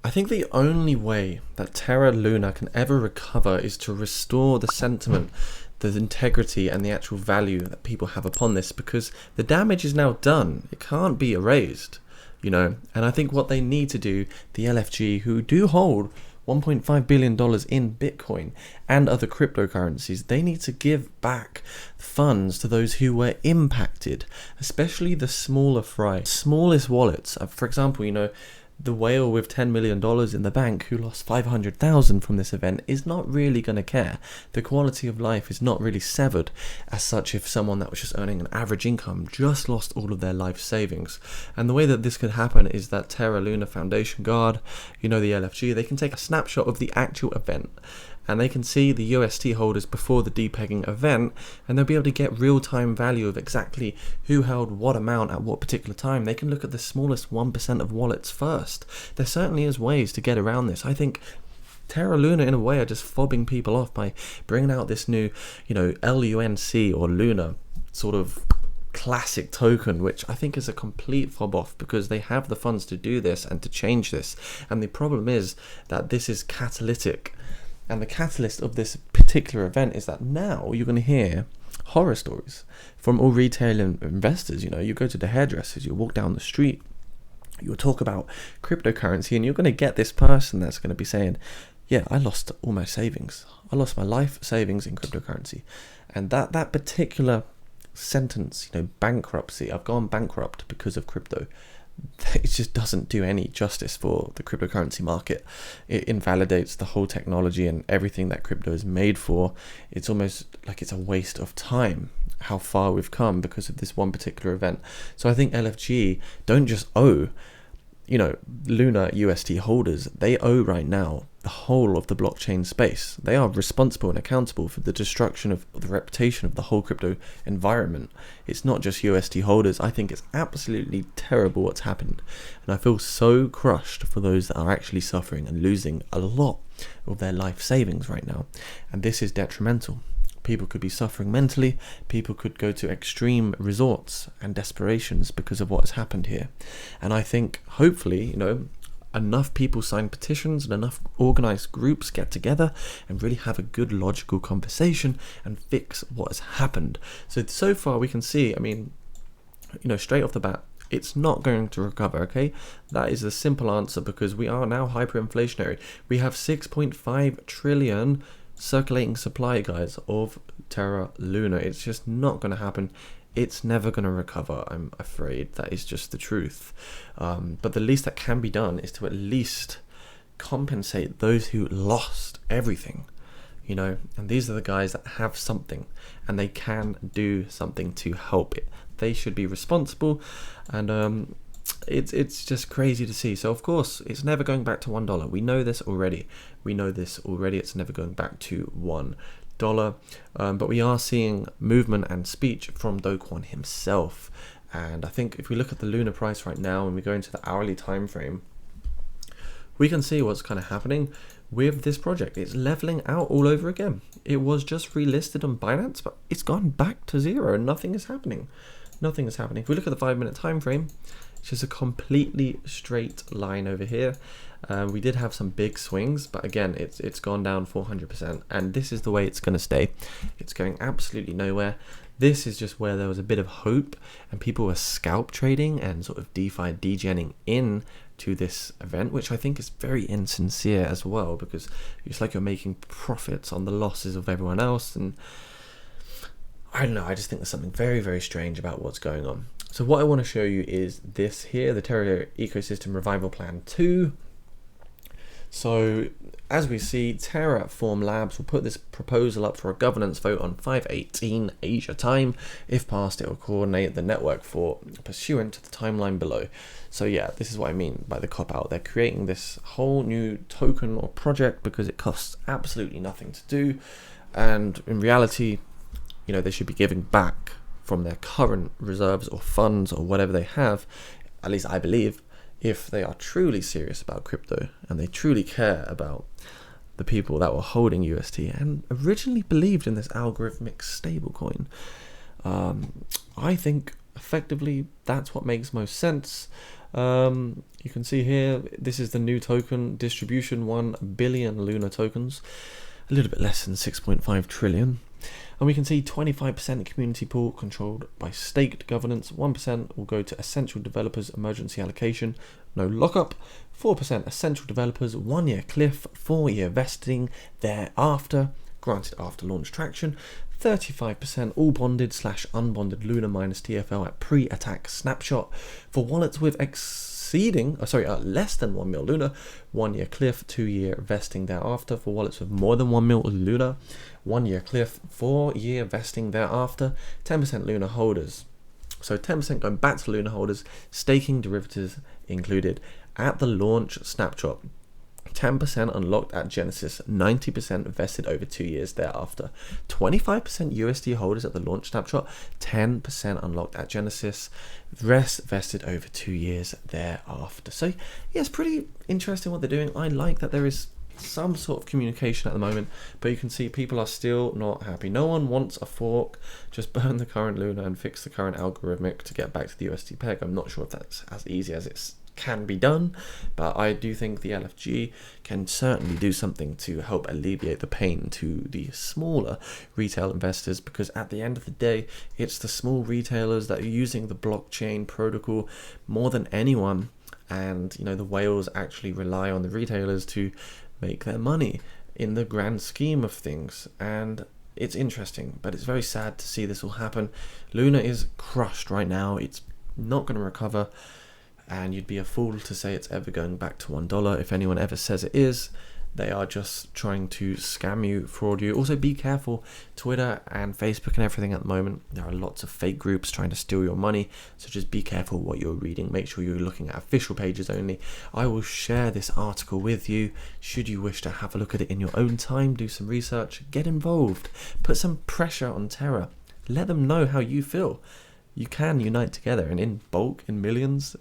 I think the only way that Terra Luna can ever recover is to restore the sentiment, the integrity, and the actual value that people have upon this, because the damage is now done. It can't be erased, And I think what they need to do, the LFG, who do hold $1.5 billion in Bitcoin and other cryptocurrencies, they need to give back funds to those who were impacted, especially the smaller fry, smallest wallets. For example, the whale with $10 million in the bank who lost 500,000 from this event is not really going to care. The quality of life is not really severed as such if someone that was just earning an average income just lost all of their life savings. And the way that this could happen is that Terra Luna Foundation Guard, the LFG, they can take a snapshot of the actual event, and they can see the UST holders before the depegging event, and they'll be able to get real-time value of exactly who held what amount at what particular time. They can look at the smallest 1% of wallets first. There certainly is ways to get around this. I think Terra Luna, in a way, are just fobbing people off by bringing out this new, LUNC or Luna sort of classic token, which I think is a complete fob off, because they have the funds to do this and to change this. And the problem is that this is catalytic. And the catalyst of this particular event is that now you're going to hear horror stories from all retail investors. You go to the hairdressers, you walk down the street, you'll talk about cryptocurrency, and you're going to get this person that's going to be saying, yeah, I lost all my savings. I lost my life savings in cryptocurrency. And that particular sentence, bankruptcy, I've gone bankrupt because of crypto, it just doesn't do any justice for the cryptocurrency market. It invalidates the whole technology and everything that crypto is made for. It's almost like it's a waste of time how far we've come because of this one particular event. So I think LFG don't just owe, Luna UST holders, they owe right now the whole of the blockchain space. They are responsible and accountable for the destruction of the reputation of the whole crypto environment. It's not just UST holders. I think it's absolutely terrible what's happened. And I feel so crushed for those that are actually suffering and losing a lot of their life savings right now. And this is detrimental. People could be suffering mentally. People could go to extreme resorts and desperations because of what has happened here. And I think hopefully, enough people sign petitions and enough organized groups get together and really have a good logical conversation and fix what has happened. So far we can see, straight off the bat, it's not going to recover, okay? That is the simple answer, because we are now hyperinflationary. We have 6.5 trillion circulating supply, guys, of Terra Luna. It's just not going to happen. It's never going to recover, I'm afraid. That is just the truth. But the least that can be done is to at least compensate those who lost everything, and these are the guys that have something and they can do something to help it. They should be responsible, and it's just crazy to see. So of course it's never going back to $1. We know this already. It's never going back to $1. But we are seeing movement and speech from Do Kwon himself. And I think if we look at the Luna price right now and we go into the hourly time frame, we can see what's kind of happening with this project. It's leveling out all over again. It was just relisted on Binance, but it's gone back to zero and nothing is happening. If we look at the 5-minute time frame, it's just a completely straight line over here. We did have some big swings, but again, it's gone down 400%, and this is the way it's going to stay. It's going absolutely nowhere. This is just where there was a bit of hope, and people were scalp trading and sort of DeFi degenning in to this event, which I think is very insincere as well, because it's like you're making profits on the losses of everyone else. And I don't know, I just think there's something very, very strange about what's going on. So what I want to show you is this here, the Terra Ecosystem Revival Plan 2. So as we see, Terraform Labs will put this proposal up for a governance vote on 5/18 Asia time. If passed, it will coordinate the network for pursuant to the timeline below. So yeah, this is what I mean by the cop-out. They're creating this whole new token or project because it costs absolutely nothing to do. And in reality, they should be giving back from their current reserves or funds or whatever they have, at least I believe, if they are truly serious about crypto and they truly care about the people that were holding UST and originally believed in this algorithmic stablecoin. I think effectively that's what makes most sense. You can see here, this is the new token distribution, 1 billion Luna tokens, a little bit less than 6.5 trillion. And we can see 25% community pool controlled by staked governance, 1% will go to essential developers emergency allocation, no lockup, 4% essential developers 1-year cliff, 4-year vesting thereafter, granted after launch traction, 35% all bonded / unbonded Luna minus TFL at pre-attack snapshot. For wallets with less than 1 mil Luna, 1-year cliff, 2-year vesting thereafter. For wallets with more than 1 mil Luna, 1-year cliff, 4-year vesting thereafter. 10% Luna holders. So 10% going back to Luna holders, staking derivatives included at the launch snapshot. 10% unlocked at Genesis, 90% vested over 2 years thereafter. 25% USD holders at the launch snapshot, 10% unlocked at Genesis, rest vested over 2 years thereafter. So yeah, it's pretty interesting what they're doing. I like that there is some sort of communication at the moment, but you can see people are still not happy. No one wants a fork. Just burn the current Luna and fix the current algorithmic to get back to the USD peg. I'm not sure if that's as easy as it's can be done, but I do think the LFG can certainly do something to help alleviate the pain to the smaller retail investors, because at the end of the day, it's the small retailers that are using the blockchain protocol more than anyone, and you know, the whales actually rely on the retailers to make their money in the grand scheme of things. And it's interesting, but it's very sad to see this all happen. Luna is crushed right now. It's not going to recover, and you'd be a fool to say it's ever going back to $1. If anyone ever says it is, they are just trying to scam you, fraud you. Also be careful, Twitter and Facebook and everything at the moment, there are lots of fake groups trying to steal your money, so just be careful what you're reading. Make sure you're looking at official pages only. I will share this article with you should you wish to have a look at it in your own time, do some research, get involved, put some pressure on Terra, let them know how you feel. You can unite together, and in bulk, in millions,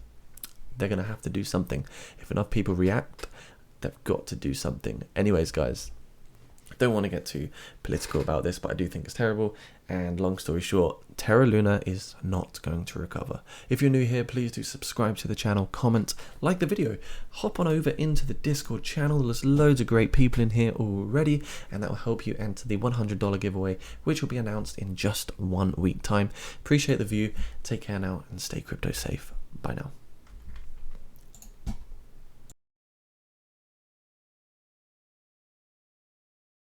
they're going to have to do something. If enough people react, they've got to do something. Anyways, guys, I don't want to get too political about this, but I do think it's terrible. And long story short, Terra Luna is not going to recover. If you're new here, please do subscribe to the channel, comment, like the video, hop on over into the Discord channel. There's loads of great people in here already, and that will help you enter the $100 giveaway, which will be announced in just 1 week time. Appreciate the view. Take care now and stay crypto safe. Bye now.